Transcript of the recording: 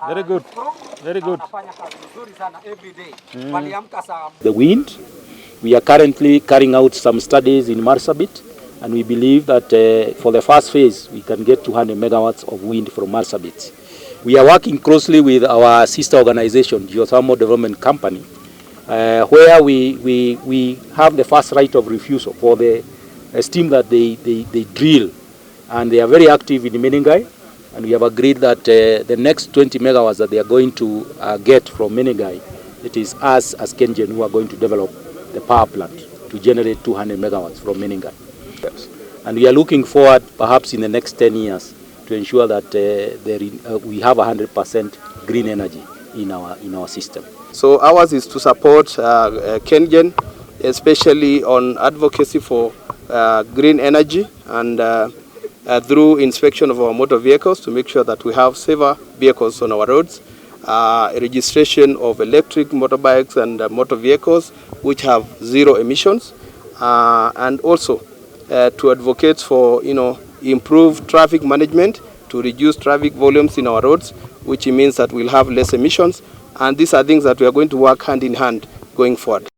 Very good. Very good. The wind, we are currently carrying out some studies in Marsabit, and we believe that for the first phase we can get 200 megawatts of wind from Marsabit. We are working closely with our sister organization, Geothermal Development Company, where we have the first right of refusal for the steam that they drill, and they are very active in Menengai, and we have agreed that the next 20 megawatts that they are going to get from Menengai, it is us as KENGEN who are going to develop the power plant to generate 200 megawatts from Menengai. And we are looking forward perhaps in the next 10 years to ensure that we have 100% green energy in our system. So ours is to support KENGEN, especially on advocacy for green energy, and through inspection of our motor vehicles to make sure that we have safer vehicles on our roads, registration of electric motorbikes and motor vehicles which have zero emissions, and also to advocate for improved traffic management to reduce traffic volumes in our roads, which means that we'll have less emissions. And these are things that we are going to work hand in hand going forward.